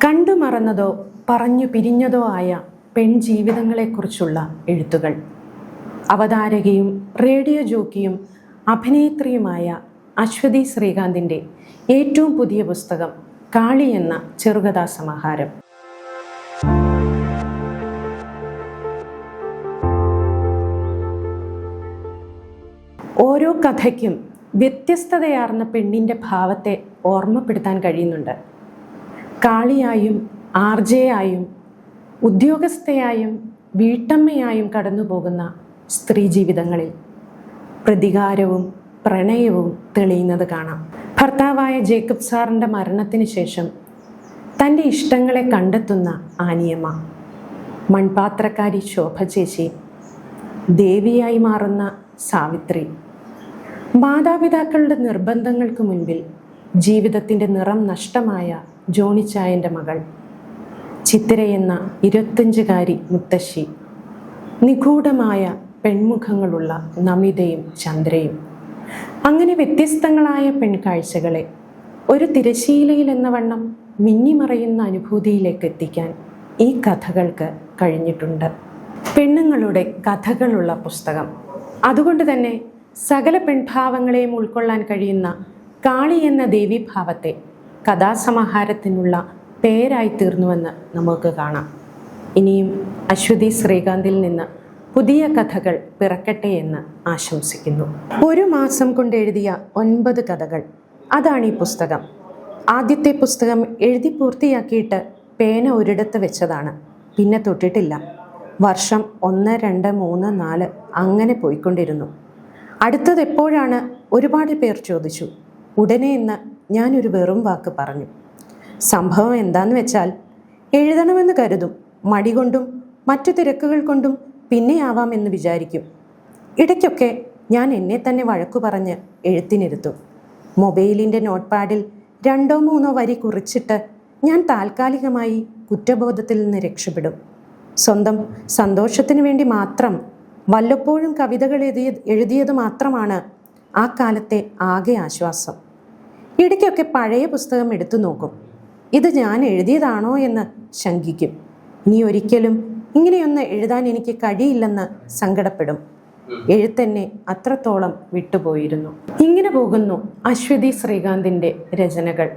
കണ്ടു മറന്നതോ പറഞ്ഞു പിരിഞ്ഞതോ ആയ പെൺജീവിതങ്ങളെക്കുറിച്ചുള്ള എഴുത്തുകൾ. അവതാരകയും റേഡിയോ ജോക്കിയും അഭിനേത്രിയുമായ അശ്വതി ശ്രീകാന്തിൻ്റെ ഏറ്റവും പുതിയ പുസ്തകം കാളി എന്ന ചെറുകഥാസമാഹാരം. ഓരോ കഥയ്ക്കും വ്യത്യസ്തതയാർന്ന പെണ്ണിൻ്റെ ഭാവത്തെ ഓർമ്മപ്പെടുത്താൻ കഴിയുന്നുണ്ട്. കാളിയായും ആർജയായും ഉദ്യോഗസ്ഥയായും വീട്ടമ്മയായും കടന്നുപോകുന്ന സ്ത്രീ ജീവിതങ്ങളിൽ പ്രതികാരവും പ്രണയവും തെളിയുന്നത് കാണാം. ഭർത്താവായ ജേക്കബ് സാറിൻ്റെ മരണത്തിന് ശേഷം തൻ്റെ ഇഷ്ടങ്ങളെ കണ്ടെത്തുന്ന ആനിയമ്മ, മൺപാത്രക്കാരി ശോഭ ചേച്ചി, ദേവിയായി മാറുന്ന സാവിത്രി, മാതാപിതാക്കളുടെ നിർബന്ധങ്ങൾക്ക് മുൻപിൽ ജീവിതത്തിൻ്റെ നിറം നഷ്ടമായ ജോണിച്ചായൻ്റെ മകൾ, ചിത്തിരയെന്ന 25-കാരി മുത്തശ്ശി, നിഗൂഢമായ പെൺമുഖങ്ങളുള്ള നമിതയും ചന്ദ്രയും. അങ്ങനെ വ്യത്യസ്തങ്ങളായ പെൺകാഴ്ചകളെ ഒരു തിരശീലയിൽ എന്ന വണ്ണം മിന്നിമറയുന്ന അനുഭൂതിയിലേക്ക് എത്തിക്കാൻ ഈ കഥകൾക്ക് കഴിഞ്ഞിട്ടുണ്ട്. പെണ്ണുങ്ങളുടെ കഥകളുള്ള പുസ്തകം. അതുകൊണ്ട് തന്നെ സകല പെൺഭാവങ്ങളെയും ഉൾക്കൊള്ളാൻ കഴിയുന്ന കാളി എന്ന ദേവീഭാവത്തെ കഥാസമാഹാരത്തിനുള്ള പേരായി തീർന്നുവെന്ന് നമുക്ക് കാണാം. ഇനിയും അശ്വതി ശ്രീകാന്തിൽ നിന്ന് പുതിയ കഥകൾ പിറക്കട്ടെ എന്ന് ആശംസിക്കുന്നു. 1 മാസം കൊണ്ട് എഴുതിയ 9 കഥകൾ, അതാണ് ഈ പുസ്തകം. ആദ്യത്തെ പുസ്തകം എഴുതി പൂർത്തിയാക്കിയിട്ട് പേന ഒരിടത്ത് വെച്ചതാണ്, പിന്നെ തൊട്ടിട്ടില്ല. വർഷം 1, 2, 3, 4 അങ്ങനെ പോയിക്കൊണ്ടിരുന്നു. അടുത്തത് എപ്പോഴാണ് ഒരുപാട് പേർ ചോദിച്ചു. ഉടനെ എന്ന് ഞാനൊരു വെറും വാക്ക് പറഞ്ഞു. സംഭവം എന്താന്ന് വെച്ചാൽ, എഴുതണമെന്ന് കരുതും, മടി കൊണ്ടും മറ്റു തിരക്കുകൾ കൊണ്ടും പിന്നെയാവാമെന്ന് വിചാരിക്കും. ഇടയ്ക്കൊക്കെ ഞാൻ എന്നെ തന്നെ വഴക്കു പറഞ്ഞ് എഴുത്തിനിരുത്തും. മൊബൈലിൻ്റെ നോട്ട് പാഡിൽ 2 or 3 വരി കുറിച്ചിട്ട് ഞാൻ താൽക്കാലികമായി കുറ്റബോധത്തിൽ നിന്ന് രക്ഷപ്പെടും. സ്വന്തം സന്തോഷത്തിന് വേണ്ടി മാത്രം വല്ലപ്പോഴും കവിതകൾ എഴുതിയത് മാത്രമാണ് ആ കാലത്തെ ആകെ ആശ്വാസം. ഇടയ്ക്കൊക്കെ പഴയ പുസ്തകം എടുത്തു നോക്കും. ഇത് ഞാൻ എഴുതിയതാണോ എന്ന് ശങ്കിക്കും. ഇനി ഒരിക്കലും ഇങ്ങനെയൊന്ന് എഴുതാൻ എനിക്ക് കഴിയില്ലെന്ന് സങ്കടപ്പെടും. എഴുത്തെന്നെ അത്രത്തോളം വിട്ടുപോയിരുന്നു. ഇങ്ങനെ പോകുന്നു അശ്വതി ശ്രീകാന്തിൻ്റെ രചനകൾ.